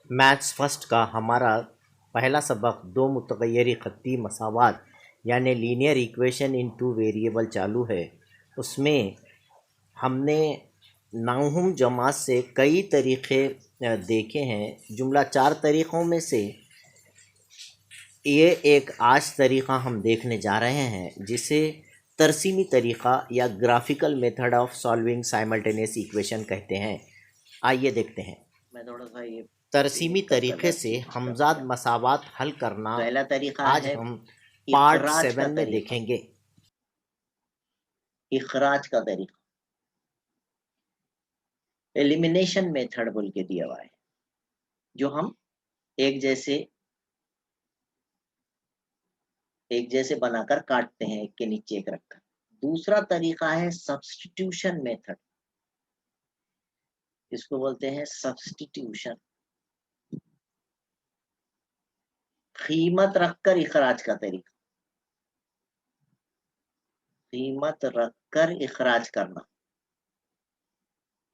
Maths first का हमारा पहला सबक दो मुतग़य्यर ख़त्ती मसावात यानी linear equation in two variable चालू है। उसमें हमने नाहुम जमात से कई तरीक़े देखे हैं। जुमला 4 तरीक़ों में से ये एक आज तरीक़ा हम देखने जा रहे हैं, जिसे तरसीमी तरीक़ा या graphical method of solving simultaneous equation कहते हैं। आइए देखते हैं। मैं थोड़ा सा ये तरसीमी लिख कर तरीक़े कलर से चेंज कर हमज़ाद दिया। मसावात हल करना पहला तरीका आज है हम पार्ट इखराज का 7 में तरीका। देखेंगे। इखराज का तरीका एलिमिनेशन मेथड बोल के दिया हुआ है, जो हम एक जैसे बनाकर काटते हैं, एक के नीचे एक रखकर। दूसरा तरीका है सब्स्टिट्यूशन मेथड, इसको बोलते हैं सब्स्टिट्यूशन। कीमत रखकर इखराज का तरीका, कीमत रखकर इखराज करना।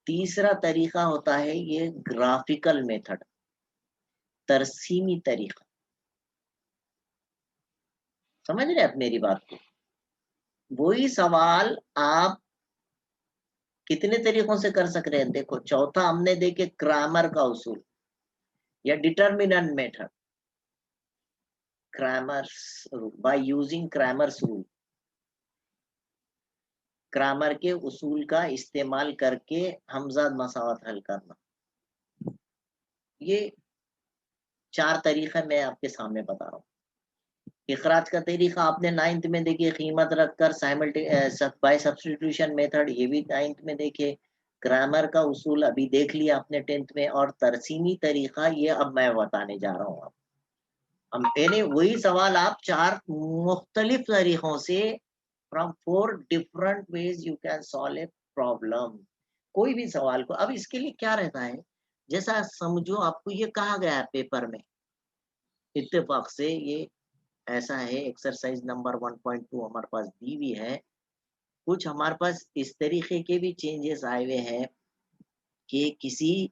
तीसरा तरीका होता है ये ग्राफिकल मेथड, तरसीमी तरीका। समझ रहे आप मेरी बात को? वही सवाल आप कितने तरीकों से कर सक रहे हैं। देखो, चौथा हमने देखे क्रैमर का उसूल या determinant method, Cramer's by using Cramer's rule. Cramer के उसूल का इस्तेमाल करके हमजाद मसावत हल करना। ये 4 तरीका मैं आपके सामने बता रहा हूँ। इखराज का तरीका आपने 9th में देखिए, कीमत रखकर बाय सब्स्टिट्यूशन मेथड, ये भी 9th में देखे। ग्रामर का उसूल अभी देख लिया आपने 10th में। और तरसीमी तरीका ये अब मैं बताने जा रहा हूँ। अब यानी वही सवाल आप 4 मुख्तलिफ तरीकों से, from 4 different ways you can solve a problem. कोई भी सवाल को, अब इसके लिए क्या रहता है, जैसा समझो आपको ये कहा गया है पेपर में, इत्तेफाक से ये ऐसा है। एक्सरसाइज नंबर 1.2 हमारे पास दी हुई है। कुछ हमारे पास इस तरीके के भी चेंजेस आए हुए हैं कि किसी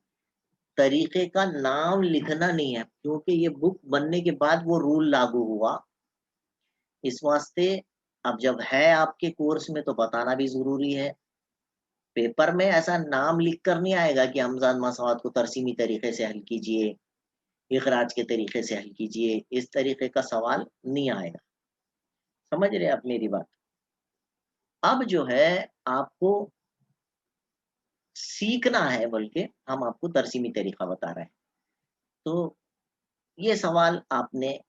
तरीके का नाम लिखना नहीं है, क्योंकि ये बुक बनने के बाद वो रूल लागू हुआ। इस वास्ते अब जब है आपके कोर्स में तो बताना भी जरूरी है। पेपर में ऐसा नाम लिख कर नहीं आएगा कि हमजाद मसावत को तरसीमी तरीके से हल कीजिए, इखराज के तरीके से हल कीजिए, इस तरीके का सवाल नहीं आएगा। समझ रहे आप मेरी बात? अब जो है आपको सीखना है, बल्कि हम आपको तरसीमी तरीका बता रहे हैं। तो ये सवाल आपने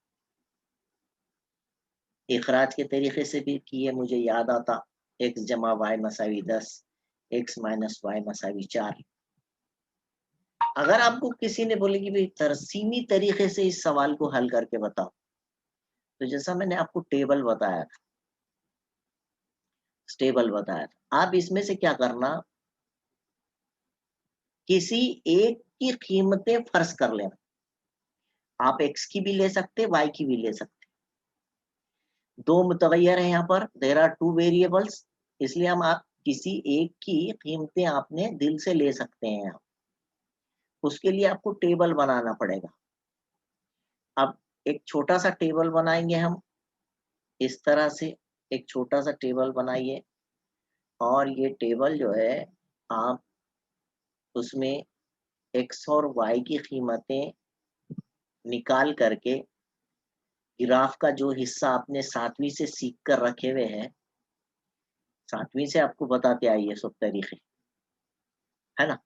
इखराज के तरीके से भी किए, मुझे याद आता। x जमा वाई मसावी 10, x माइनस वाई मसावी 4। अगर आपको किसी ने बोले कि भाई तरसीमी तरीके से इस सवाल को हल करके बताओ, तो जैसा मैंने आपको टेबल बताया था, स्टेबल बताया था, आप इसमें से क्या करना, किसी एक की कीमतें फर्ज कर लेना। आप x की भी ले सकते, y की भी ले सकते। दो मुतगैयर है यहाँ पर, देर आर 2 वेरिएबल्स, इसलिए हम आप किसी एक की कीमतें आपने दिल से ले सकते हैं यहाँ। उसके लिए आपको टेबल बनाना पड़ेगा। अब एक छोटा सा टेबल बनाएंगे हम, इस तरह से एक छोटा सा टेबल बनाइए। और ये टेबल जो है, आप उसमें x और y की कीमतें निकाल करके, ग्राफ का जो हिस्सा आपने 7वीं से सीख कर रखे हुए हैं, 7वीं से आपको बताते आइए सब तरीके, है ना।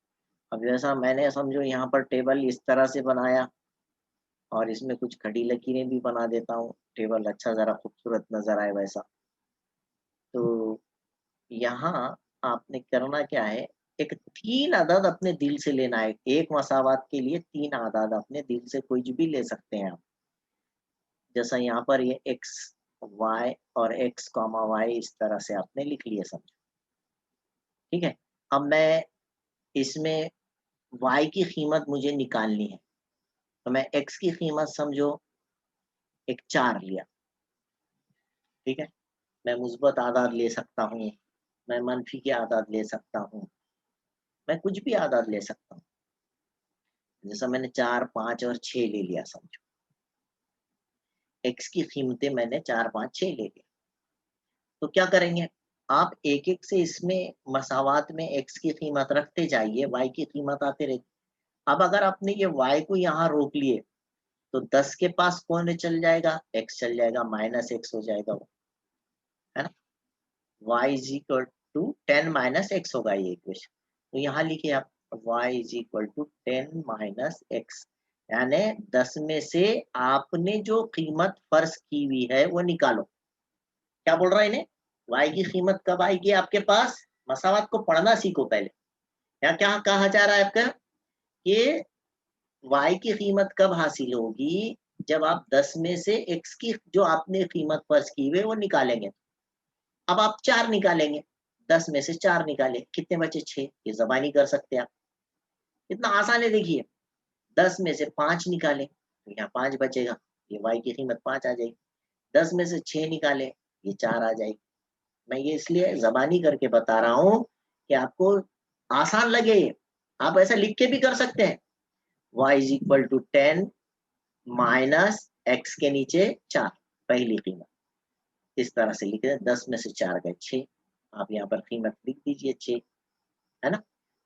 अब जैसा मैंने समझो यहाँ पर टेबल इस तरह से बनाया, और इसमें कुछ खड़ी लकीरें भी बना देता हूँ, टेबल अच्छा ज़रा खूबसूरत नज़र आए वैसा। तो यहाँ आपने करना क्या है, एक 3 अदद अपने दिल से लेना है। एक मसावात के लिए 3 अदद अपने दिल से कोई भी ले सकते हैं आप। जैसा यहाँ पर ये x, y और x, y इस तरह से आपने लिख लिए, समझो। ठीक है। अब मैं इसमें y की कीमत मुझे निकालनी है, तो मैं x की कीमत समझो एक 4 लिया। ठीक है। मैं मुस्बत आदाद ले सकता हूँ, मैं मनफी के आदाद ले सकता हूँ, मैं कुछ भी आदाद ले सकता हूँ। जैसा मैंने 4, 5 और 6 ले लिया, समझो x की कीमतें मैंने 4, 5, 6 ले लिया। तो क्या करेंगे, आप एक एक से इसमें मसावात में x की कीमत रखते जाइए, y की कीमत आते रहती। अब अगर आपने ये y को यहाँ रोक लिए तो 10 के पास कौन चल जाएगा, x चल जाएगा, माइनस x हो जाएगा वो, है ना। y is equal to 10 minus x होगा ये इक्वेशन। तो यहाँ लिखिए आप y is equal to 10 minus x, यानी 10 में से आपने जो कीमत फर्ज की हुई है वो निकालो। क्या बोल रहा है इन्हें, y की कीमत कब आएगी आपके पास, मसावत को पढ़ना सीखो पहले। यहाँ क्या कहा जा रहा है आपका, कि y की कीमत कब हासिल होगी, जब आप 10 में से x की जो आपने कीमत फर्ज की हुई है वो निकालेंगे। अब आप 4 निकालेंगे, 10 में से 4 निकाले, कितने बचे 6, ये ज़बानी कर सकते हैं आप। इतना आसान है, देखिए 10 में से 5 निकाले तो यहाँ 5 बचेगा, ये y की कीमत 5 आ जाएगी। 10 में से 6 निकाले, ये 4 आ जाएगी। मैं ये इसलिए ज़बानी करके बता रहा हूँ कि आपको आसान लगे ये। आप ऐसा लिख के भी कर सकते हैं, y is equal to 10 minus x के नीचे 4, पहली कीमत। इस तरह से लिख रहे हैं, 10 में से 4 गए 6, आप यहाँ पर कीमत लिख दीजिए 6, है ना।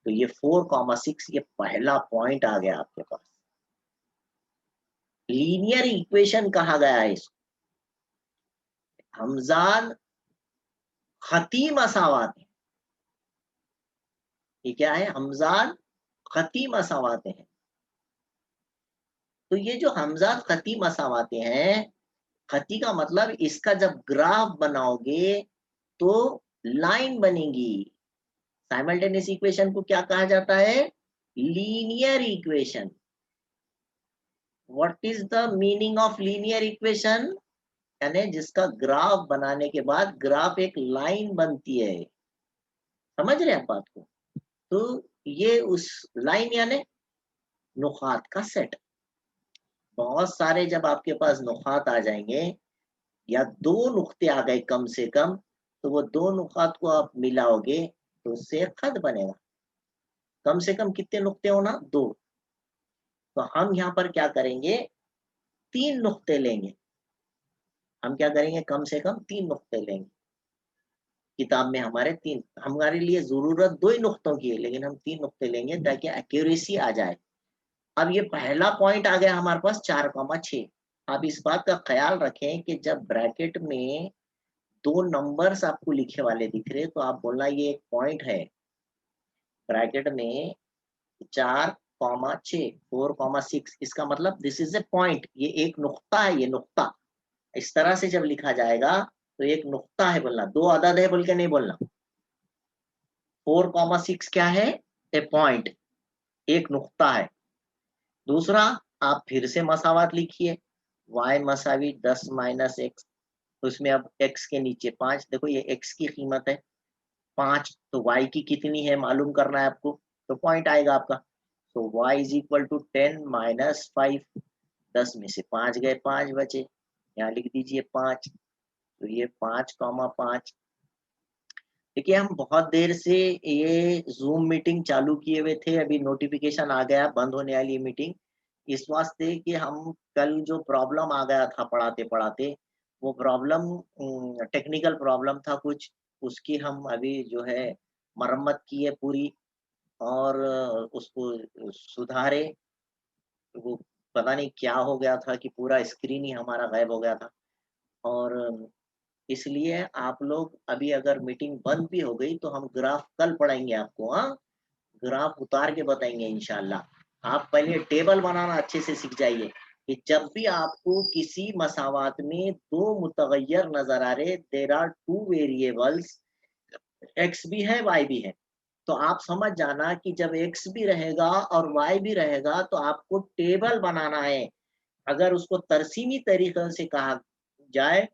तो ये 4,6 ये पहला पॉइंट आ गया आपके पास। लीनियर इक्वेशन कहा गया है इसको, हमजान खती मसावात है। ये क्या है, हमजान खती मसावाते हैं। तो ये जो हमजान खती मसावाते हैं, खती का मतलब इसका जब ग्राफ बनाओगे तो लाइन बनेगी। साइमल्टेनियस इक्वेशन को क्या कहा जाता है, linear equation. What is the meaning of linear equation, यानी जिसका ग्राफ बनाने के बाद ग्राफ एक लाइन बनती है। समझ रहे हैं आप बात को। तो ये उस लाइन यानी नुकात का सेट। बहुत सारे जब आपके पास नुकात आ जाएंगे या दो नुक्ते आ गए कम से कम, तो वो दो नुकात को आप मिलाओगे तो उससे एक खत बनेगा। कम से कम कितने नुक्ते होना, दो। तो हम यहाँ पर क्या करेंगे, 3 नुक्ते लेंगे। हम क्या करेंगे, कम से कम 3 नुक्ते लेंगे। किताब में हमारे 3, हमारे लिए जरूरत 2 ही नुक्तों की है, लेकिन हम 3 नुक्ते लेंगे ताकि एक्यूरेसी आ जाए। अब ये पहला पॉइंट आ गया हमारे पास 4,6। आप इस बात का ख्याल रखें कि जब ब्रैकेट में 2 नंबर्स आपको लिखे वाले दिख रहे तो आप बोलना ये एक पॉइंट है। ब्रैकेट में 4,6, 4,6, इसका मतलब दिस इज ए पॉइंट, ये एक नुक्ता है, ये नुक्ता। इस तरह से जब लिखा जाएगा तो एक नुक्ता है बोलना, 2 अदद है बोल के नहीं बोलना। 4,6 क्या है, ए पॉइंट, एक नुक्ता है। दूसरा, आप फिर से मसावात लिखिए, y मसावी 10 माइनस एक्स। उसमें अब x के नीचे 5, देखो ये x की कीमत है 5, तो y की कितनी है मालूम करना है आपको, तो पॉइंट आएगा आपका। तो y is equal to 10 minus 5, 10 में से 5 गए, 5 बचे, यहाँ लिख दीजिए 5। तो ये 5,5। देखिए हम बहुत देर से ये जूम मीटिंग चालू किए हुए थे, अभी नोटिफिकेशन आ गया बंद होने वाली मीटिंग। इस वास्ते कि हम कल जो प्रॉब्लम आ गया था पढ़ाते पढ़ाते, वो प्रॉब्लम टेक्निकल प्रॉब्लम था कुछ, उसकी हम अभी जो है मरम्मत की है पूरी, और उसको सुधारे। वो पता नहीं क्या हो गया था कि पूरा स्क्रीन ही हमारा गायब हो गया था। और इसलिए आप लोग अभी अगर मीटिंग बंद भी हो गई तो हम ग्राफ कल पढ़ाएंगे आपको, हाँ, ग्राफ उतार के बताएंगे इंशाल्लाह। आप पहले टेबल बनाना अच्छे से सीख जाइए कि जब भी आपको किसी मसावात में 2 मुतगय्यर नजर आ रहे, देर आर 2 वेरिएबल्स, एक्स भी है वाई भी है, तो आप समझ जाना कि जब एक्स भी रहेगा और वाई भी रहेगा तो आपको टेबल बनाना है। अगर उसको तरसीमी तरीके से कहा जाए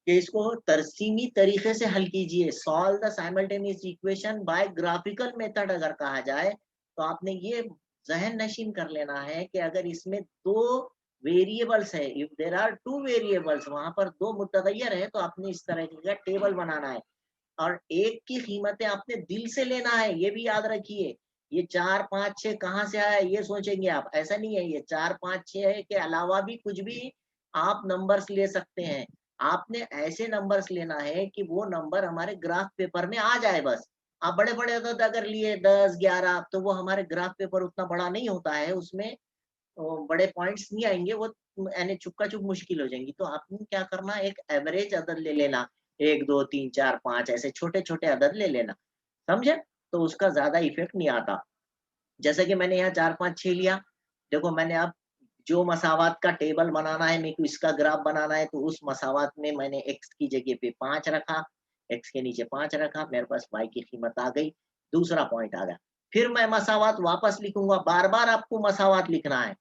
कि इसको तरसीमी तरीके से हल कीजिए, solve the simultaneous equation by graphical method अगर कहा जाए, तो आपने ये जहन नशीन कर लेना है कि अगर इसमें 2 वेरिएबल्स है, इफ देर आर 2 वेरिएबल्स, वहां पर 2 मुतगय्यर है, तो आपने इस तरह का टेबल बनाना है। और एक की कीमतें आपने दिल से लेना है, ये भी याद रखिए ये 4 5 6 कहाँ से आया ये सोचेंगे आप, ऐसा नहीं है। ये 4 5 6 है के अलावा भी कुछ भी आप नंबर्स ले सकते हैं। आपने ऐसे नंबर्स लेना है कि वो नंबर हमारे ग्राफ पेपर में आ जाए बस। आप बड़े-बड़े अदद अगर लिए 10 11 तो वो हमारे ग्राफ पेपर उतना बड़ा नहीं होता है, उसमें बड़े पॉइंट्स नहीं आएँगे, वो यानी चुक्का-चुप मुश्किल हो जाएँगी। तो आपने क्या करना, एक एवरेज अदद ले लेना, 1 2 3 4 5 ऐसे छोटे-छोटे अदद ले लेना, समझे? तो उसका ज़्यादा इफ़ेक्ट नहीं आता। जैसे कि मैंने यहाँ 4 5 6 लिया, देखो मैंने अब जो मसावात का टेबल बनाना है, मेरे को इसका ग्राफ बनाना है, तो उस मसावात में मैंने x की जगह पे 5 रखा, x के नीचे 5 रखा, मेरे पास y की कीमत आ गई, दूसरा पॉइंट आ गया। फिर मैं मसावात वापस लिखूँगा, बार-बार आपको मसावात लिखना है।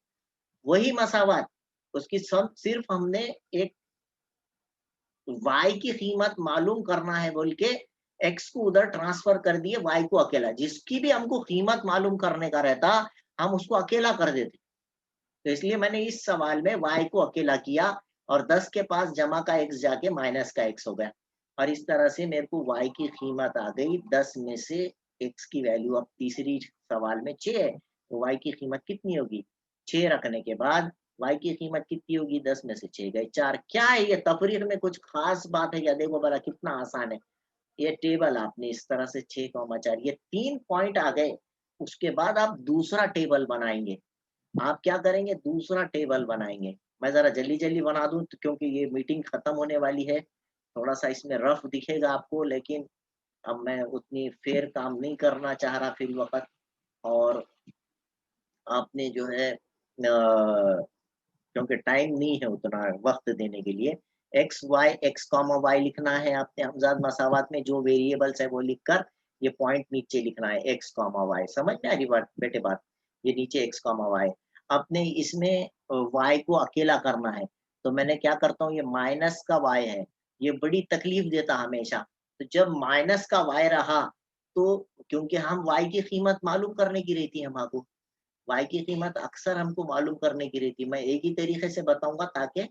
वही मसावात, उसकी सब सिर्फ हमने एक y की कीमत मालूम करना है बोल के x को उधर ट्रांसफर कर दिए, y को अकेला। जिसकी भी हमको कीमत मालूम करने का रहता, हम उसको अकेला कर देते। तो इसलिए मैंने इस सवाल में y को अकेला किया और 10 के पास जमा का x जाके माइनस का x हो गया। और इस तरह से मेरे को y की कीमत आ गई 10 में से x की वैल्यू अब तीसरी सवाल में 6 है, तो y की कीमत कितनी होगी? 6 रखने के बाद y की कीमत कितनी होगी? 10 में से 6 गए 4। क्या है ये, तफरीक में कुछ खास बात है क्या? देखो भला कितना आसान है। ये टेबल आपने इस तरह से 6,4 ये 3 पॉइंट आ गए। उसके बाद आप दूसरा टेबल बनाएँगे। आप क्या करेंगे? दूसरा टेबल बनाएँगे। मैं ज़रा जल्दी-जल्दी बना दूँ तो क्योंकि ये मीटिंग खत्म होने वाली है। थोड़ा-सा इसमें रफ दिखेगा आपको, लेकिन अब मैं उतनी फेर काम नहीं करना चाह रहा फ़िलवक़्त। और आपने जो है क्योंकि टाइम नहीं है उतना वक़्त देने के लिए। एक्स कॉमा वाई लिखना है आपने हमज़ाद मसावात में, जो वेरिएबल्स है वो लिखकर ये पॉइंट नीचे लिखना है एक्स कॉमा वाई। समझ में आ रही बात बेटे बात? ये नीचे एक्स कॉमा वाई। आपने इसमें वाई को अकेला करना है, तो मैंने क्या करता हूँ, ये माइनस का वाई है, ये बड़ी तकलीफ़ देता हमेशा। तो जब माइनस का वाई रहा, तो क्योंकि हम वाई की कीमत मालूम करने की रहती है हमको। वाई की कीमत अक्सर हमको मालूम करने की रहती है। मैं एक ही तरीके से बताऊँगा ताकि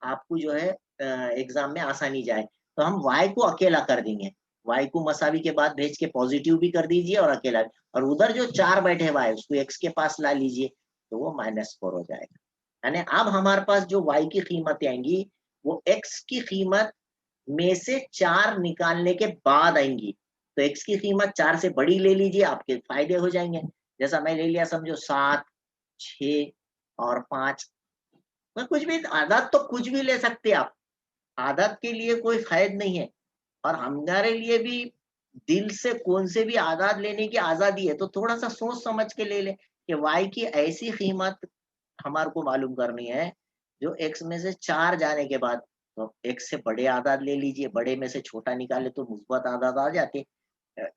आपको जो है एग्ज़ाम में आसानी जाए। तो हम वाई को अकेला कर देंगे। वाई को मसावी के बाद भेज के पॉज़िटिव भी कर दीजिए और अकेला भी। और उधर जो 4 बैठे वाई उसको x के पास ला लीजिए, तो वो -4 हो जाएगा। यानी अब हमारे पास जो वाई की कीमतें आएँगी, वो x की कीमत में से 4 निकालने के बाद आएँगी। तो x की कीमत 4 से बड़ी ले लीजिए, आपके फ़ायदे हो जाएँगे। जैसा मैं ले लिया समझो 7, 6 और 5। मैं कुछ भी आदत तो कुछ भी ले सकते हैं आप। आदत के लिए कोई क़ैद नहीं है और हमारे लिए भी दिल से कौन से भी आदत लेने की आज़ादी है, तो थोड़ा-सा सोच समझ के ले लें कि y की ऐसी कीमत हमारे को मालूम करनी है, जो x में से 4 जाने के बाद, तो x से बड़े आदाद ले लीजिए, बड़े में से छोटा निकाले तो मुस्बत आदाद आ जाते।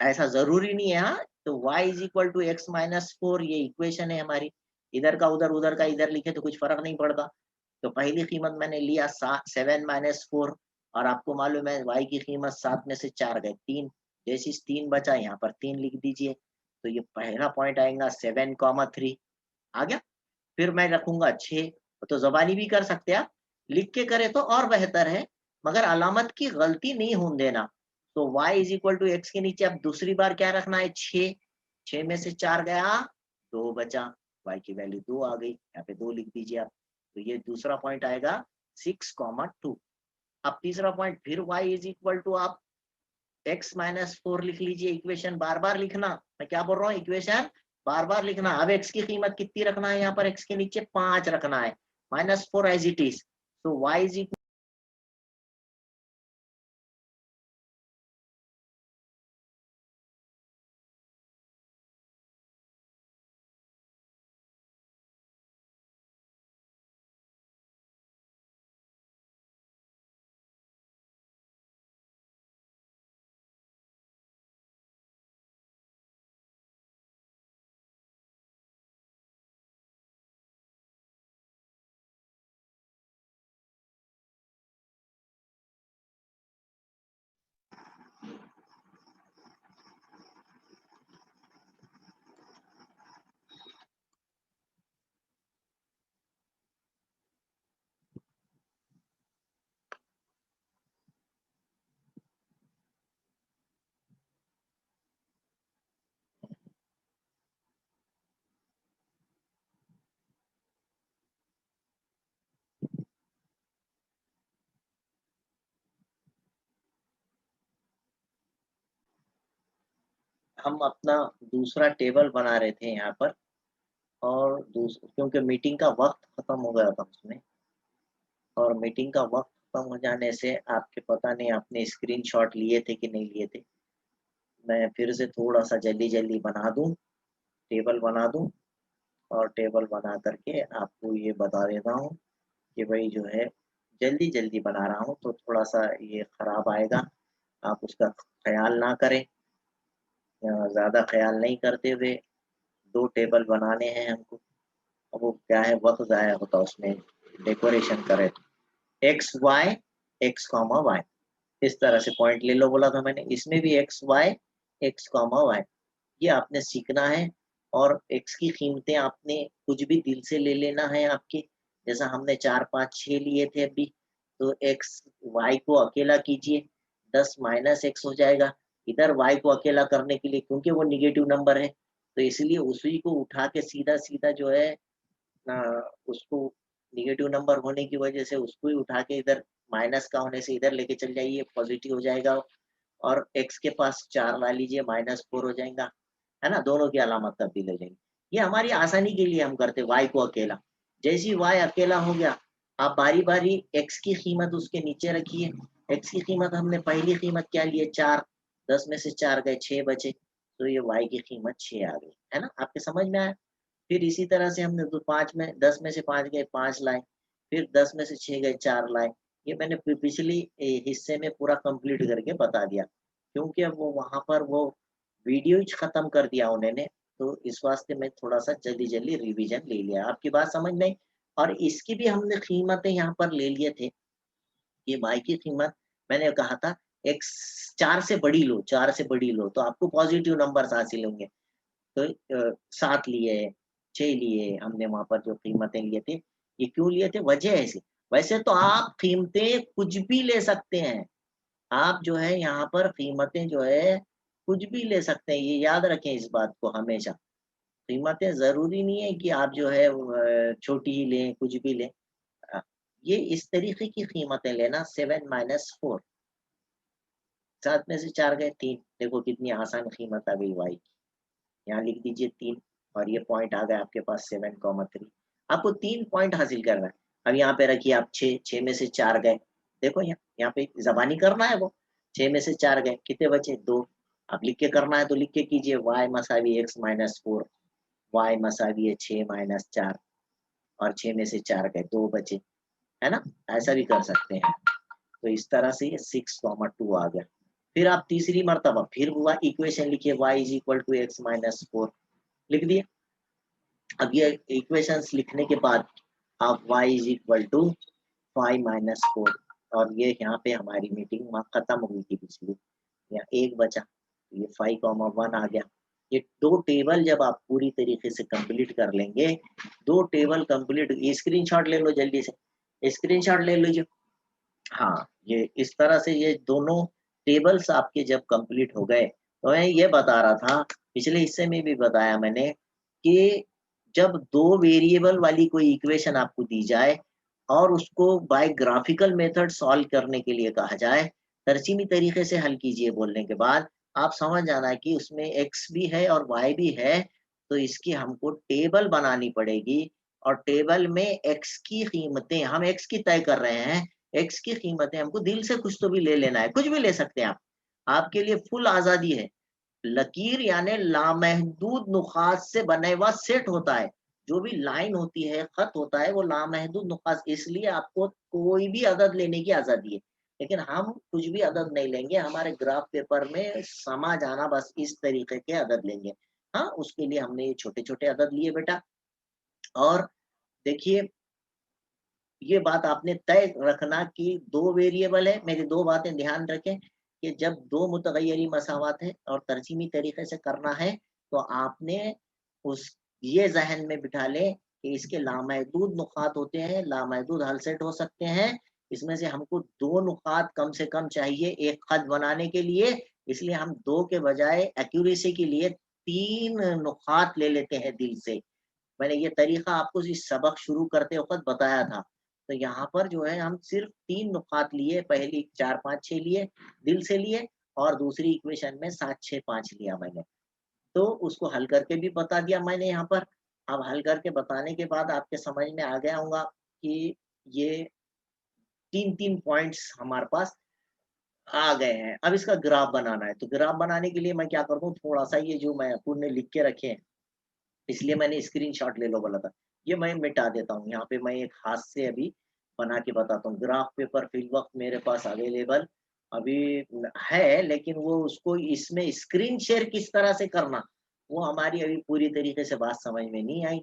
ऐसा ज़रूरी नहीं है हाँ, तो y is equal to x minus 4 ये इक्वेशन है हमारी। इधर का उधर का इधर लिखे तो कुछ फ़र्क नहीं पड़ता। तो पहली कीमत मैंने लिया 7 माइनस 4 और आपको मालूम है y की कीमत 7 में से 4 गए 3, जैसे 3 बचा यहाँ पर 3 लिख दीजिए। तो ये पहला पॉइंट आएगा 7 कॉमा 3 आ गया। फिर मैं रखूँगा 6, तो ज़बानी भी कर सकते हैं आप, लिख के करें तो और बेहतर है, मगर अलामत की गलती नहीं होने देना। तो y is equal to x के नीचे अब दूसरी बार क्या रखना है 6, 6 में से 4 गया, 2 बचा, y की वैल्यू 2 आ गई, यहाँ पे 2 लिख दीजिए आप। तो ये दूसरा पॉइंट आएगा 6,2। अब तीसरा पॉइंट फिर y इज़ इक्वल टू आप x माइनस 4 लिख लीजिए, इक्वेशन बार-बार लिखना। मैं क्या बोल रहा हूँ, इक्वेशन बार-बार लिखना। अब x की कीमत कितनी रखना है, यहाँ पर x के नीचे 5 रखना है, -4 एज़ इट इज़। तो y इज़ इक्वल हम अपना दूसरा टेबल बना रहे थे यहाँ पर, और क्योंकि मीटिंग का वक्त खत्म हो गया था उसमें, और मीटिंग का वक्त खत्म हो जाने से आपके पता नहीं आपने स्क्रीनशॉट लिए थे कि नहीं लिए थे। मैं फिर से थोड़ा सा जल्दी जल्दी बना दूं, टेबल बना दूं, और टेबल बना करके आपको ये बता देता हूँ कि भाई जो है जल्दी जल्दी बना रहा हूँ तो थोड़ा सा ये खराब आएगा, आप उसका ख्याल ना करें। ज़्यादा ख्याल नहीं करते हुए 2 टेबल बनाने हैं हमको। अब वो क्या है, वक़्त ज़ाया होता उसमें डेकोरेशन करे तो। X, y, x comma y, इस तरह से पॉइंट ले लो बोला था मैंने। इसमें भी x, y, x comma y, ये आपने सीखना है। और एक्स की कीमतें आपने कुछ भी दिल से ले लेना है आपके। जैसा हमने 4, 5, 6 लिए थे अभी, तो एक्स वाई को अकेला कीजिए, 10 माइनस एक्स हो जाएगा। इधर वाई को अकेला करने के लिए, क्योंकि वो नेगेटिव नंबर है, तो इसलिए उसी को उठा के सीधा-सीधा जो है अ, उसको नेगेटिव नंबर होने की वजह से उसको ही उठा के इधर माइनस का होने से इधर लेके चल जाइए, पॉजिटिव हो जाएगा। और एक्स के पास 4 ला लीजिए, -4 हो जाएगा, है ना? दोनों की अलामत तब्दील हो जाएगी। ये हमारी आसानी के लिए हम करते हैं वाई को अकेला। जैसे ही वाई अकेला हो गया, आप बारी-बारी एक्स की कीमत उसके नीचे रखिए। एक्स की कीमत हमने पहली कीमत क्या ली है 4, 10 में से 4 गए 6 बचे, तो ये वाई की कीमत 6 आ गई, है ना? आपके समझ में आया? फिर इसी तरह से हमने तो 5 में 10 में से 5 गए 5 लाए, फिर 10 में से 6 गए 4 लाए। ये मैंने पिछली हिस्से में पूरा कंप्लीट करके बता दिया, क्योंकि अब वो वहाँ पर वो वीडियो ही खत्म कर दिया उन्होंने, तो इस वास्ते मैं थोड़ा-सा जल्दी-जल्दी रिवीजन ले लिया। आपकी बात समझ में आई? और इसकी भी हमने कीमतें यहाँ पर ले लिए थे। ये वाई की कीमत मैंने कहा था एक्स 4 से बड़ी लो, 4 से बड़ी लो, तो आपको पॉजिटिव नंबर्स हासिल होंगे। तो 7 लिए, 6 लिए, हमने वहाँ पर जो कीमतें लिए थे, ये क्यों लिए थे? वजह ऐसी। वैसे तो आप कीमतें कुछ भी ले सकते हैं। आप जो है यहाँ पर कीमतें जो है कुछ भी ले सकते हैं, ये याद रखें इस बात को हमेशा। कीमतें ज़रूरी नहीं है कि आप जो है छोटी ही लें, कुछ भी लें। अ, ये इस तरीके की कीमतें लेना 7 माइनस 4, 7 में से 4 गए 3, देखो कितनी आसान कीमत आ गई वाई। यहाँ लिख दीजिए 3, और ये पॉइंट आ गया आपके पास 7,3। आपको 3 पॉइंट हासिल करना है। अब यहाँ पे रखिए आप 6, 6 में से 4 गए। देखो यहाँ पे ज़बानी करना है वो। 6 में से 4 गए, कितने बचे? 2। अब लिख के करना है तो लिख के कीजिए, y मसावी x माइनस 4, y मसावी है 6 माइनस 4, और 6 में से 4 गए, 2 बचे, है ना? ऐसा भी कर सकते हैं। तो इस तरह से ये 6,2 आ गया। फिर आप तीसरी मर्तबा फिर हुआ इक्वेशन लिखिए, y is equal to x minus 4, लिख दिए। अब ये इक्वेशंस लिखने के बाद आप y is equal to 5 minus 4, और ये यहाँ पे हमारी मीटिंग वहाँ खत्म हो गई थी पिछली, यहाँ एक बचा, तो ये 5,1 आ गया। ये 2 टेबल जब आप पूरी तरीके से कंप्लीट कर लेंगे, 2 टेबल कंप्लीट, स्क्रीनशॉट ले लो जल्दी से, स्क्रीनशॉट ले लीजिए। हाँ, ये इस तरह से ये दोनों टेबल्स आपके जब कंप्लीट हो गए, तो मैं ये बता रहा था, पिछले हिस्से में भी बताया मैंने कि जब 2 वेरिएबल वाली कोई इक्वेशन आपको दी जाए और उसको बाय ग्राफिकल मेथड सॉल्व करने के लिए कहा जाए, तरसीमी तरीके से हल कीजिए बोलने के बाद, आप समझ जाना कि उसमें एक्स भी है और वाई भी है, तो इसकी हमको टेबल बनानी पड़ेगी, और टेबल में एक्स की कीमतें हम एक्स की तय कर रहे हैं, एक्स की कीमतें हमको दिल से कुछ तो भी ले लेना है, कुछ भी ले सकते हैं आप। आपके लिए फुल आज़ादी है। लकीर यानी लामहदूद नुकात से बना हुआ सेट होता है। जो भी लाइन होती है, खत होता है, वो लामहदूद नुकात, इसलिए आपको कोई भी अदद लेने की आज़ादी है। लेकिन हम कुछ भी अदद नहीं लेंगे, हमारे ग्राफ पेपर में समा जाना बस इस तरीके के अदद लेंगे। हाँ, उसके लिए हमने ये छोटे-छोटे अदद लिए बेटा। और देखिए, ये बात आपने तय रखना कि 2 वेरिएबल है, मेरी 2 बातें ध्यान रखें कि जब 2 मुतगय्यरी मसावात है और तरसीमी तरीके से करना है, तो आपने उस ये ज़हन में बिठा लें कि इसके लामहदूद नुकात होते हैं, लामहदूद हल सेट हो सकते हैं। इसमें से हमको 2 नुकात कम से कम चाहिए एक खत बनाने के लिए, इसलिए हम 2 के बजाय एक्यूरेसी के लिए 3 नुकात ले लेते हैं दिल से। मैंने ये तरीका आपको इस सबक शुरू करते वक़्त बताया था। तो यहाँ पर जो है हम सिर्फ़ 3 नुकात लिए, पहली 4, 5, 6 लिए, दिल से लिए, और दूसरी इक्वेशन में 7, 6, 5 लिया मैंने। तो उसको हल करके भी बता दिया मैंने यहाँ पर। अब हल करके बताने के बाद आपके समझ में आ गया होगा कि ये 3-3 पॉइंट्स हमारे पास आ गए हैं। अब इसका ग्राफ बनाना है, तो ग्राफ बनाने के लिए मैं क्या करता हूँ, थोड़ा-सा ये जो मैं अपूर्ण ने लिख के रखे हैं, इसलिए मैंने स्क्रीनशॉट ले लो बोला था। ये मैं मिटा देता हूँ, यहाँ पे मैं एक हाथ से अभी बना के बताता हूँ। ग्राफ पेपर फिल वक़्त मेरे पास अवेलेबल अभी है, लेकिन वो उसको इसमें स्क्रीन शेयर किस तरह से करना, वो हमारी अभी पूरी तरीके से बात समझ में नहीं आई।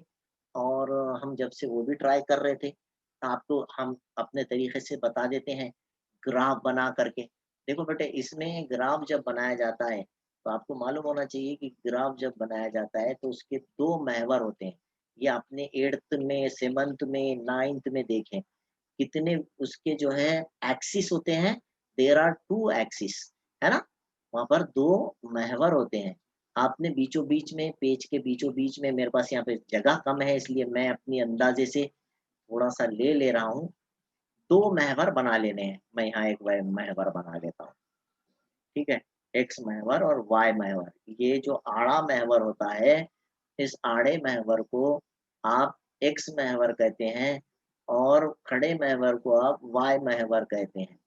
और हम जब से वो भी ट्राई कर रहे थे, आपको हम अपने तरीके से बता देते हैं, ग्राफ बना करके। देखो बेटे, इसमें ग्राफ जब बनाया जाता है, तो आपको मालूम होना चाहिए कि ग्राफ जब बनाया जाता है, तो उसके 2 महवर होते हैं। ये आपने 8th में, 7th में, 9th में देखे। कितने उसके जो है एक्सिस होते हैं, देयर आर 2 एक्सिस, है ना? वहाँ पर 2 महवर होते हैं। आपने बीचों-बीच में, पेज के बीचों-बीच में, मेरे पास यहाँ पे जगह कम है, इसलिए मैं अपनी अंदाज़े से थोड़ा-सा ले ले रहा हूँ। 2 महवर बना लेने हैं। मैं यहाँ एक व महवर बना लेता हूँ, ठीक है? एक्स महवर और वाई महवर। ये जो आड़ा महवर होता है, इस आड़े महवर को आप एक्स महवर कहते हैं और खड़े महवर को आप वाई महवर कहते हैं,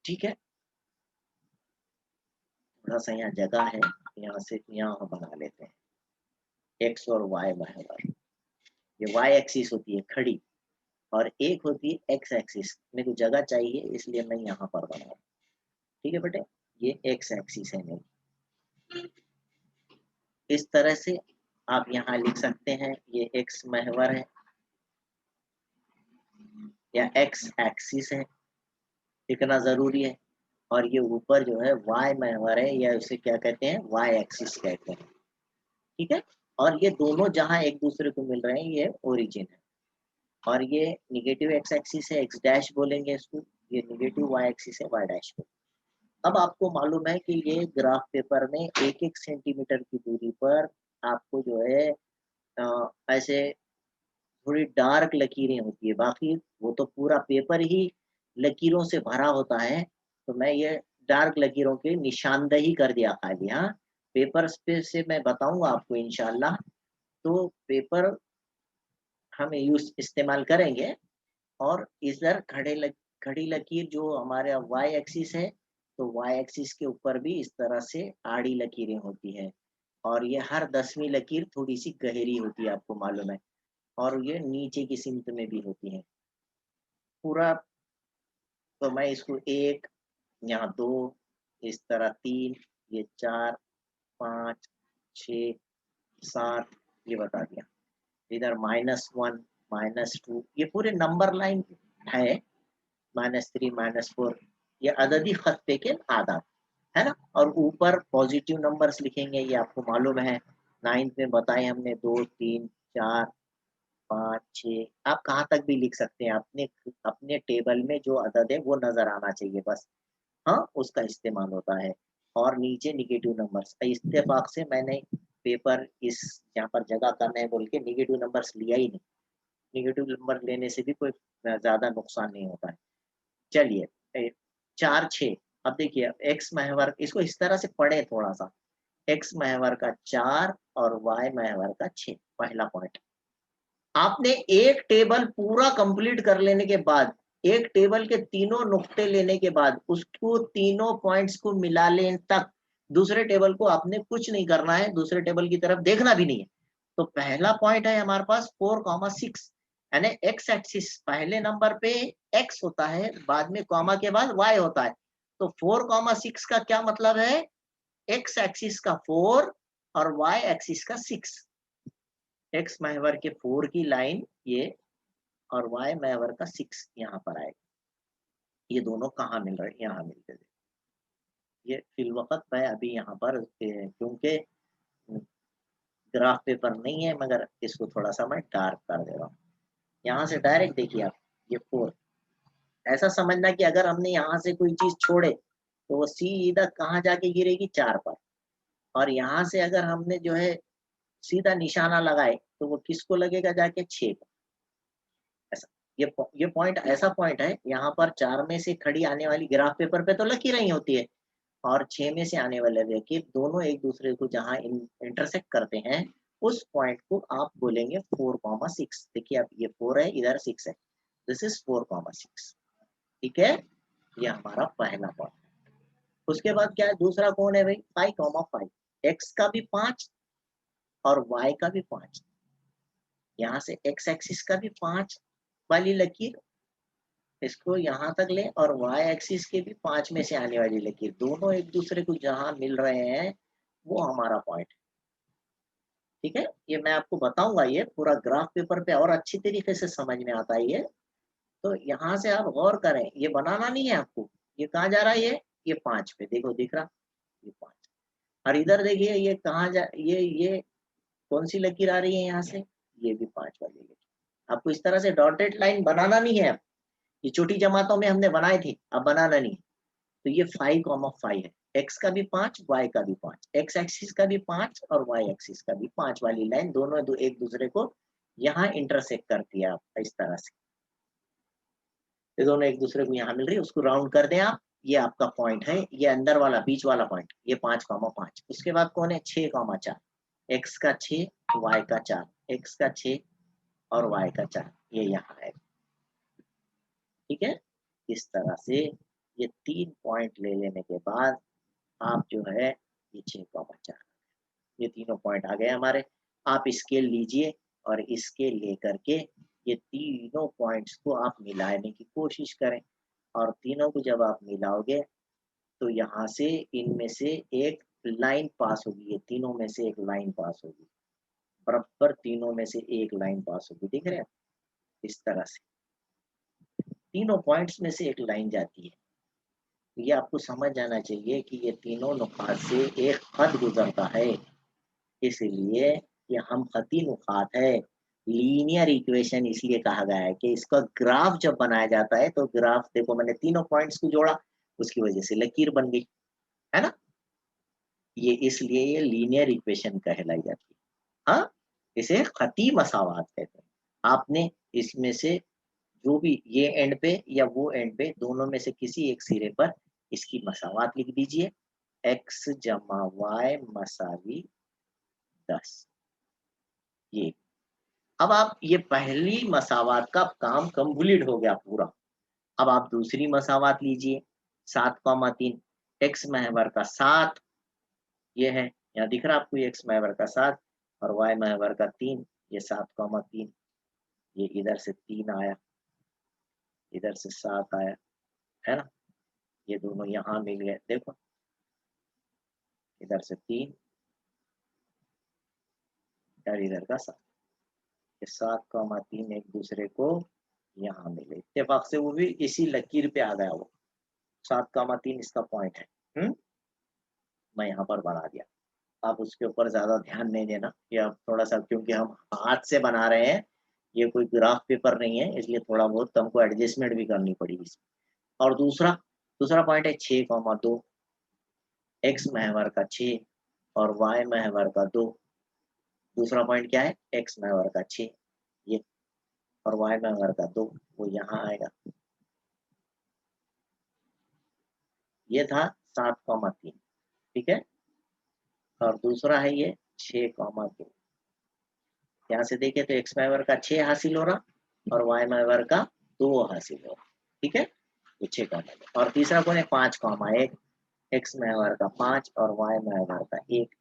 ठीक है? थोड़ा-सा यहाँ जगह है, यहाँ से यहाँ बना लेते हैं, एक्स और वाई महवर। ये वाई एक्सिस होती है खड़ी और एक होती है एक्स एक्सिस। मेरे को जगह चाहिए, इसलिए मैं यहाँ पर बना रहा हूँ, ठीक है बेटे? ये एक्स एक्सिस है मेरी। इस तरह से आप यहाँ लिख सकते हैं, ये एक्स महवर है या एक्स एक्सिस है, लिखना ज़रूरी है। और ये ऊपर जो है वाई महवर है, या उसे क्या कहते हैं, वाई एक्सिस कहते हैं, ठीक है? और ये दोनों जहाँ एक दूसरे को मिल रहे हैं, ये ओरिजिन है। और ये नेगेटिव एक्स एक्सिस है, एक्स डैश बोलेंगे इसको, ये नेगेटिव वाई एक्सिस है, वाई डैश बोलेंगे। अब आपको मालूम है कि ये ग्राफ पेपर में 1-1 सेंटीमीटर की दूरी पर आपको जो है ऐसे थोड़ी डार्क लकीरें होती है, बाकी वो तो पूरा पेपर ही लकीरों से भरा होता है। तो मैं ये डार्क लकीरों की निशानदेही कर दिया खाली, हाँ। पेपर्स पे से मैं बताऊँगा आपको इंशाल्लाह। तो पेपर हम यूज़ इस्तेमाल करेंगे और इधर खड़ी लकीर जो हमारे वाई एक्सिस है, तो वाई एक्सिस के ऊपर भी इस तरह से आड़ी लकीरें होती हैं। और ये हर 10वीं लकीर थोड़ी-सी गहरी होती है, आपको मालूम है। और ये नीचे की सिमत में भी होती हैं। पूरा तो मैं इसको 1, यहाँ 2, इस तरह 3, ये 4, 5, 6, 7 ये बता दिया। इधर -1, -2 ये पूरे नंबर लाइन है, -3, -4 ये अददी ख़त पे के आदाद, है ना? और ऊपर पॉज़िटिव नंबर्स लिखेंगे, ये आपको मालूम है। 9th में बताए हमने 2, 3, 4, 5, 6 आप कहाँ तक भी लिख सकते हैं, अपने अपने टेबल में जो अदद है वो नज़र आना चाहिए बस। हाँ, उसका इस्तेमाल होता है। और नीचे नेगेटिव नंबर्स इत्तेफ़ाक से मैंने पेपर इस यहाँ पर जगह कम है बोल के नेगेटिव नंबर्स लिया ही नहीं। नेगेटिव नंबर लेने से भी कोई ज़्यादा नुकसान नहीं होता है। चलिए 4-6 अब देखिए एक्स महवर इसको इस तरह से पढ़ें थोड़ा-सा। एक्स महवर का 4 और वाई महवर का 6 पहला पॉइंट। आपने एक टेबल पूरा कंप्लीट कर लेने के बाद, एक टेबल के तीनों नुक्ते लेने के बाद, उसको तीनों पॉइंट्स को मिला लें तक, दूसरे टेबल को आपने कुछ नहीं करना है, दूसरे टेबल की तरफ देखना भी नहीं है। तो पहला पॉइंट है हमारे पास 4,6 यानी एक्स एक्सिस पहले नंबर पे एक्स होता है, बाद में कॉमा के बाद वाई होता है। तो 4,6 का क्या मतलब है? एक्स एक्सिस का 4 और वाई एक्सिस का 6। एक्स महवर के 4 की लाइन ये और वाई महवर का 6 यहाँ पर आएगा। ये दोनों कहाँ मिल रहे हैं? यहाँ मिलते थे। ये फिलवक़्त मैं अभी यहाँ पर क्योंकि ग्राफ पेपर नहीं है, मगर इसको थोड़ा-सा मैं डार्क कर दे रहा हूँ। यहाँ से डायरेक्ट देखिए आप, ये 4 ऐसा समझना कि अगर हमने यहाँ से कोई चीज़ छोड़े, तो वो सीधा कहाँ जाके गिरेगी? 4 पर। और यहाँ से अगर हमने जो है सीधा निशाना लगाए, तो वो किसको लगेगा जाके? 6 को। ऐसा ये पॉइंट ऐसा पॉइंट है, यहाँ पर 4 में से खड़ी आने वाली ग्राफ पेपर पे तो लकीरें ही होती है। और 6 में से आने वाले लकीर दोनों एक दूसरे को जहां इंटरसेक्ट करते हैं उस पॉइंट को आप बोलेंगे 4,6। देखिए अब ये 4 है, इधर 6 है, दिस इज 4,6। ठीक है, ये हमारा पहला पॉइंट। उसके बाद क्या है, दूसरा कौन है भाई, 5,5। एक्स का भी 5 और वाई का भी 5। यहाँ से एक्स एक्सिस का भी 5 वाली लकीर इसको यहाँ तक ले, और वाई एक्सिस के भी 5 में से आने वाली लकीर दोनों एक दूसरे को जहां मिल रहे हैं वो हमारा पॉइंट है। ठीक है, ये मैं आपको बताऊंगा, ये पूरा ग्राफ पेपर पे और अच्छी तरीके से समझ में आता है ये। तो यहाँ से आप गौर करें, ये बनाना नहीं है आपको, ये कहाँ जा रहा है, ये 5 पे, देखो दिख रहा, ये 5। और इधर देखिए ये कहाँ जा, ये कौन सी लकीर आ रही है यहाँ से, ये भी 5 वाली लकीर। आपको इस तरह से डॉटेड लाइन बनाना नहीं है, ये छोटी जमातों में हमने बनाए थे, अब बनाना नहीं है। तो ये 5,5 है, एक्स का भी 5, वाई का भी 5, एक्स एक्सिस का भी 5 और वाई एक्सिस का भी 5 वाली लाइन दोनों एक दूसरे को यहाँ इंटरसेक्ट करती है। आप इस तरह से ये दोनों एक दूसरे को यहाँ मिल रही है, उसको राउंड कर दें आप, ये आपका पॉइंट है, ये अंदर वाला बीच वाला पॉइंट, ये 5,5। उसके बाद कौन है, 6,4। एक्स का 6, वाई का 4, एक्स का 6 और वाई का 4, ये यहाँ है। ठीक है, इस तरह से ये 3 पॉइंट ले लेने के बाद आप जो है ये 6,4, ये तीनों पॉइंट आ गए हमारे। आप स्केल लीजिए और स्केल लेकर के ये तीनों पॉइंट्स को आप मिलाने की कोशिश करें, और तीनों को जब आप मिलाओगे तो यहाँ से इनमें से एक लाइन पास होगी, ये तीनों में से एक लाइन पास होगी, बराबर तीनों में से एक लाइन पास होगी, दिख रहे हैं, इस तरह से तीनों पॉइंट्स में से एक लाइन जाती है। ये आपको समझ जाना चाहिए कि ये तीनों नुकात से एक खत गुजरता है, इसलिए ये हम खती नुकात है। लीनियर इक्वेशन इसलिए कहा गया है कि इसका ग्राफ जब बनाया जाता है तो ग्राफ, देखो मैंने तीनों पॉइंट्स को जोड़ा, उसकी वजह से लकीर बन गई, है ना, ये इसलिए ये लीनियर इक्वेशन कहलाई जाती है। हाँ, इसे खती मसावात कहते हैं। आपने इसमें से जो भी ये एंड पे या वो एंड पे दोनों में से किसी एक सिरे पर इसकी मसावात लिख दीजिए, एक्स जमा वाई मसावी 10। ये अब आप ये पहली मसावात का काम कंप्लीट हो गया पूरा। अब आप दूसरी मसावात लीजिए, 7,3, एक्स महवर का 7, ये है, यहाँ दिख रहा है आपको, एक्स महवर का 7 और वाई महवर का 3, ये 7,3, ये इधर से 3 आया, इधर से 7 आया, है ना, ये दोनों यहाँ मिल गए, देखो इधर से 3 और इधर का 7, ये 7,3 एक दूसरे को यहाँ मिले, इत्तेफाक से वो भी इसी लकीर पे आ गया, वो 7,3 इसका पॉइंट है। मैं यहाँ पर बना दिया, आप उसके ऊपर ज्यादा ध्यान नहीं देना, ये आप थोड़ा सा, क्योंकि हम हाथ से बना रहे हैं, ये कोई ग्राफ पेपर नहीं है, इसलिए थोड़ा बहुत हमको एडजस्टमेंट भी करनी पड़ेगी इसमें। और दूसरा दूसरा पॉइंट है 6,2, एक्स महवर का 6 और वाई महवर का 2। दूसरा पॉइंट क्या है, एक्स महवर का 6 ये और वाई महवर का 2, वो यहाँ आएगा, ये था 7,3। ठीक है, और दूसरा है ये 6,2, यहाँ से देखें तो एक्स मैवर का 6 हासिल हो रहा और वाई मैवर का 2 हासिल हो रहा। ठीक है, ये 6,2। और तीसरा कौन है, 5,1, एक्स मैवर का 5 और वाई मैवर का 1,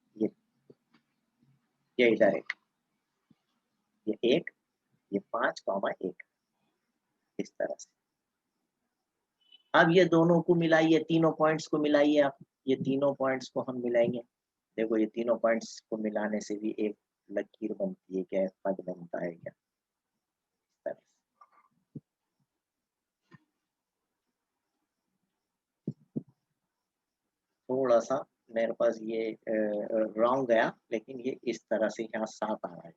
ये इधर एक, ये 1, ये 5,1, इस तरह से। अब ये दोनों को मिलाइए, तीनों पॉइंट्स को मिलाइए आप, ये तीनों पॉइंट्स को हम मिलाएंगे, देखो ये तीनों पॉइंट्स को मिलाने से भी एक लकीर बनती है, क्या पद बनता है क्या, थोड़ा सा मेरे पास ये रॉन्ग गया, लेकिन ये इस तरह से यहाँ 7 आ रहा है,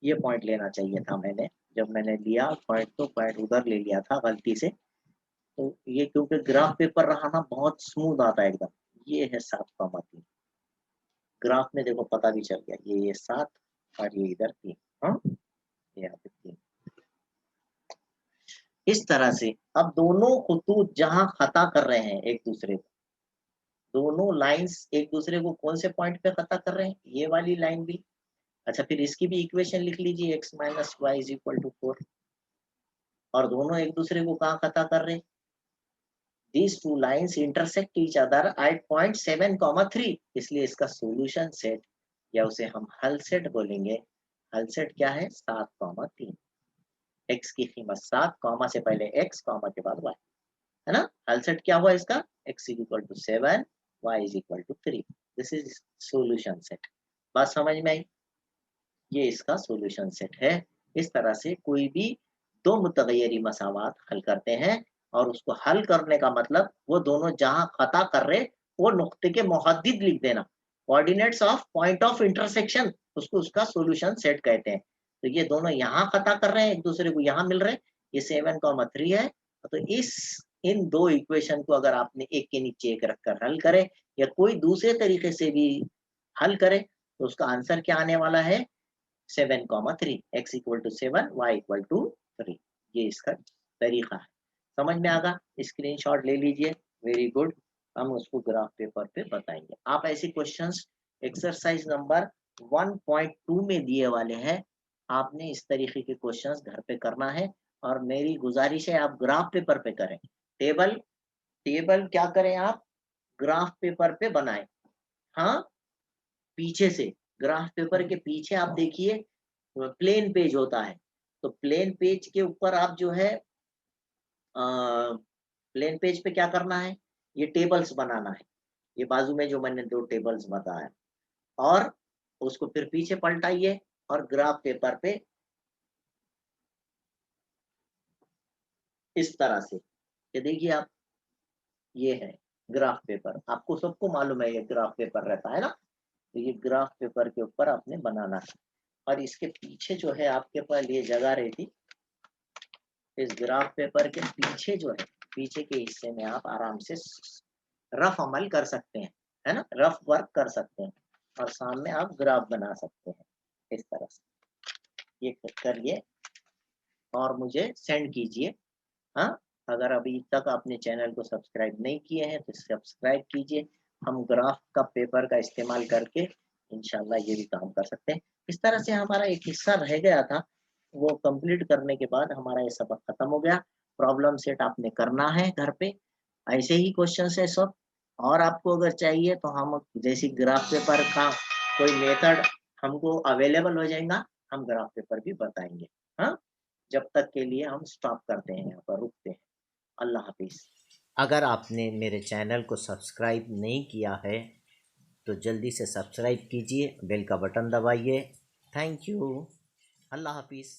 ये पॉइंट लेना चाहिए था मैंने, जब मैंने लिया पॉइंट तो पॉइंट उधर ले लिया था गलती से। तो ये क्योंकि ग्राफ पेपर रहा ना, बहुत स्मूथ आता है एकदम। ये है 7,3, ग्राफ में देखो पता भी चल गया, ये 7 और ये इधर 3, हाँ यहाँ पे 3, इस तरह से। अब दोनों खतूत जहां खता कर रहे हैं एक दूसरे को, दोनों लाइंस एक दूसरे को कौन से पॉइंट पे खता कर रहे हैं, ये वाली लाइन भी। अच्छा, फिर इसकी भी इक्वेशन लिख लीजिए, x minus y is equal to 4, और दोनों एक दूसरे को कहाँ खता कर रहे हैं, these two lines intersect each other at point 7, 3, इसलिए इसका सॉल्यूशन सेट या उसे हम हल सेट बोलेंगे। हल सेट क्या है, 7, 3, x की कीमत 7, कॉमा से पहले x, कॉमा के बाद y, है ना। हल सेट क्या हुआ इसका, x is equal to 7, y is equal to 3, this is solution set. बात समझ में आई, ये इसका सॉल्यूशन सेट है। इस तरह से कोई भी दो मुतगय्यरी मसावात हल करते हैं, और उसको हल करने का मतलब वो दोनों जहां खता कर रहे वो नुक्ते के मुहद्दिद लिख देना, coordinates of point of intersection, उसको उसका सॉल्यूशन सेट कहते हैं। तो ये दोनों यहाँ खता कर रहे हैं, एक दूसरे को यहाँ मिल रहे हैं, ये 7, 3 है। तो इस इन दो इक्वेशन को अगर आपने एक के नीचे एक रखकर हल करे या कोई दूसरे तरीके से भी हल करे, तो उसका आंसर क्या आने वाला है, 7, 3, x equal to 7, y equal to 3, ये इसका तरीका है। समझ में आगा, स्क्रीनशॉट ले लीजिए, वेरी गुड। हम उसको ग्राफ पेपर पे बताएंगे। आप ऐसे क्वेश्चंस एक्सरसाइज नंबर 1.2 में दिए वाले हैं, आपने इस तरीके के क्वेश्चंस घर पे करना है, और मेरी गुजारिश है आप ग्राफ पेपर पे करें। टेबल टेबल क्या करें आप, ग्राफ पेपर पे बनाएं। हाँ, पीछे से, ग्राफ पेपर के पीछे आप देखिए प्लेन पेज होता है, तो प्लेन पेज के ऊपर आप जो है प्लेन पेज पे क्या करना है, ये टेबल्स बनाना है, ये बाजू में जो मैंने दो टेबल्स बताया, और उसको फिर पीछे पलटाइए और ग्राफ पेपर पे इस तरह से, ये देखिए आप, ये है ग्राफ पेपर, आपको सबको मालूम है ये ग्राफ पेपर रहता है ना। तो ये ग्राफ पेपर के ऊपर आपने बनाना है, और इसके पीछे जो है आपके पास ये जगह रहती, इस ग्राफ पेपर के पीछे जो है, पीछे के हिस्से में आप आराम से रफ अमल कर सकते हैं, है ना, रफ वर्क कर सकते हैं, और सामने आप ग्राफ बना सकते हैं इस तरह से। ये करिए और मुझे सेंड कीजिए। हाँ, अगर अभी तक आपने चैनल को सब्सक्राइब नहीं किए हैं तो सब्सक्राइब कीजिए। हम ग्राफ का पेपर का इस्तेमाल करके इंशाल्लाह ये भी काम कर सकते हैं। इस तरह से हमारा एक हिस्सा रह गया था, वो कंप्लीट करने के बाद हमारा ये सबक खत्म हो गया। प्रॉब्लम सेट आपने करना है घर पे, ऐसे ही क्वेश्चन है सब। और आपको अगर चाहिए तो हम जैसी ग्राफ पेपर का कोई मेथड हमको अवेलेबल हो जाएगा, हम ग्राफ पेपर भी बताएंगे। हाँ, जब तक के लिए हम स्टॉप करते हैं, यहाँ पर रुकते हैं। अल्लाह हाफिज। अगर आपने मेरे चैनल को सब्सक्राइब नहीं किया है तो जल्दी से सब्सक्राइब कीजिए, बेल का बटन दबाइए। Thank you. अल्लाह हाफिज़।